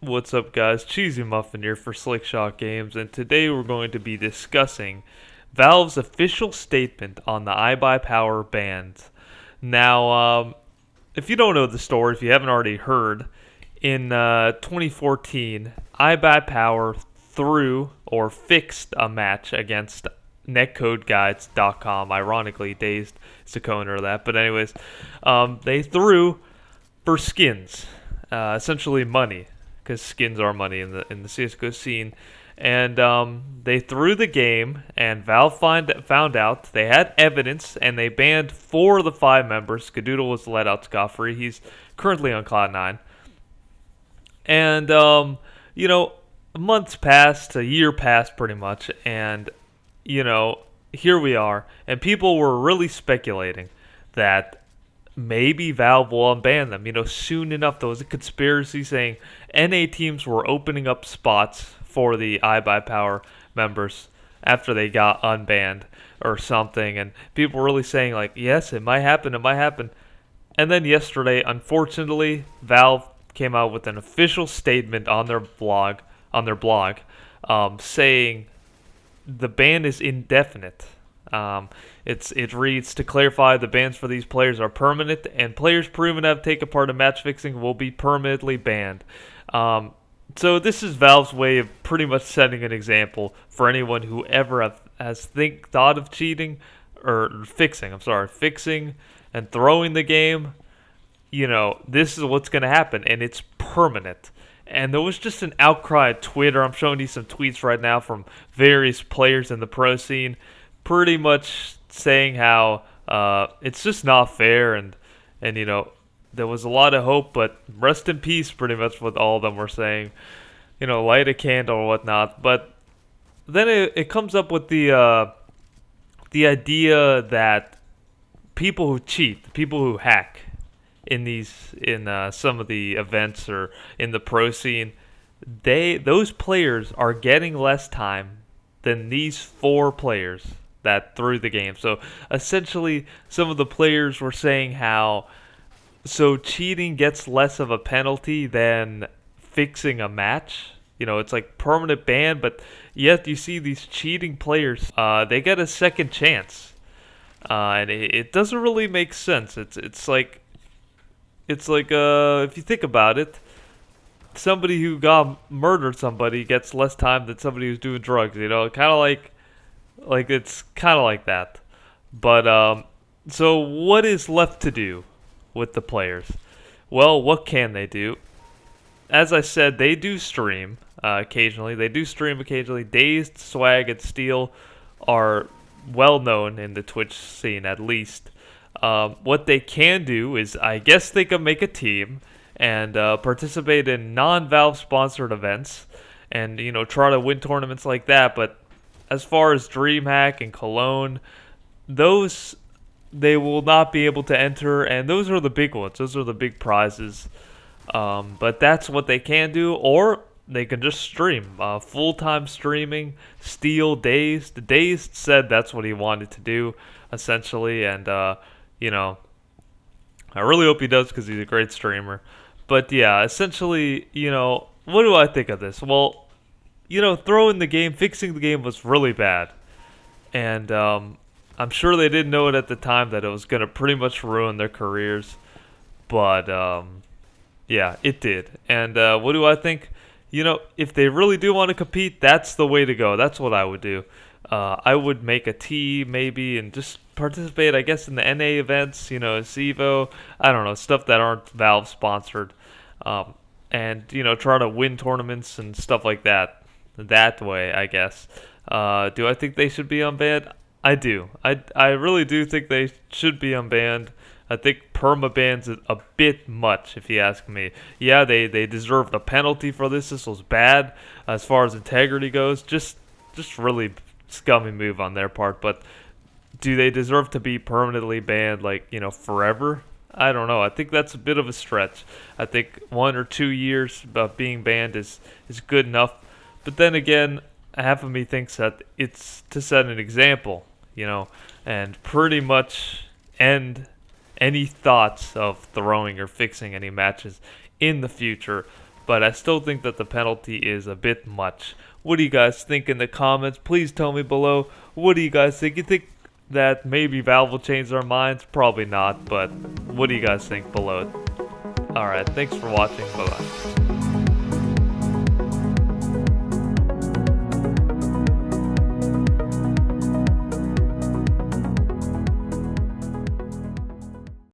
What's up, guys? Cheesy Muffin here for Slickshot Games, and today we're going to be discussing Valve's official statement on the IBuyPower bans. Now, if you don't know the story, if you haven't already heard, in 2014, IBuyPower threw or fixed a match against netcodeguides.com. Ironically, Dazed is the co-owner of that. But anyways, they threw for skins, essentially money, because skins are money in the CS:GO scene. And they threw the game, and Valve found out they had evidence, and they banned 4 of the 5 members. Skadoodle was let out scot-free. He's currently on Cloud9. And months passed, a year passed, pretty much, and here we are, and people were really speculating that maybe Valve will unban them. Soon enough, there was a conspiracy saying NA teams were opening up spots for the iBuyPower members after they got unbanned or something, and people were really saying like, yes, it might happen, it might happen. And then yesterday, unfortunately, Valve came out with an official statement on their blog, saying the ban is indefinite. It reads, to clarify, the bans for these players are permanent, and players proven to have taken part in match fixing will be permanently banned. So this is Valve's way of pretty much setting an example for anyone who ever has thought of cheating or fixing. Fixing and throwing the game. This is what's going to happen, and it's permanent. And there was just an outcry on Twitter. I'm showing you some tweets right now from various players in the pro scene, pretty much saying how it's just not fair, and there was a lot of hope, but rest in peace, pretty much what all of them were saying. Light a candle or whatnot. But then it comes up with the idea that people who cheat, people who hack in some of the events or in the pro scene, those players are getting less time than these 4 players that threw the game. So essentially, some of the players were saying how cheating gets less of a penalty than fixing a match. It's like permanent ban, but yet you see these cheating players, they get a second chance, and it doesn't really make sense. It's like if you think about it, somebody who murdered somebody gets less time than somebody who's doing drugs. Kind of like it's kind of like that. But so what is left to do with the players? Well, what can they do? As I said, they do stream occasionally. Dazed, Swag, and Steel are well known in the Twitch scene, at least. What they can do is, I guess they can make a team and participate in non-Valve sponsored events and try to win tournaments like that. But as far as DreamHack and Cologne, those they will not be able to enter, and those are the big ones. Those are the big prizes. But that's what they can do, or they can just stream. Full-time streaming. Steel, Dazed. Dazed said that's what he wanted to do, essentially, and I really hope he does because he's a great streamer. But yeah, essentially, what do I think of this? Well, throwing the game, fixing the game was really bad. And I'm sure they didn't know it at the time that it was going to pretty much ruin their careers. But yeah, it did. And what do I think? If they really do want to compete, that's the way to go. That's what I would do. I would make a team maybe and just participate, I guess, in the NA events, CEVO, I don't know, stuff that aren't Valve sponsored. And, try to win tournaments and stuff like that. That way, I guess. Do I think they should be unbanned? I do. I really do think they should be unbanned. I think permaban's a bit much, if you ask me. Yeah, they deserved a penalty for this. This was bad as far as integrity goes. Just really scummy move on their part. But do they deserve to be permanently banned, forever? I don't know. I think that's a bit of a stretch. I think 1 or 2 years of being banned is good enough. But then again, half of me thinks that it's to set an example, and pretty much end any thoughts of throwing or fixing any matches in the future. but I still think that the penalty is a bit much. What do you guys think in the comments? Please tell me below. What do you guys think? You think that maybe Valve will change their minds? Probably not, but what do you guys think below? Alright, thanks for watching. Bye-bye.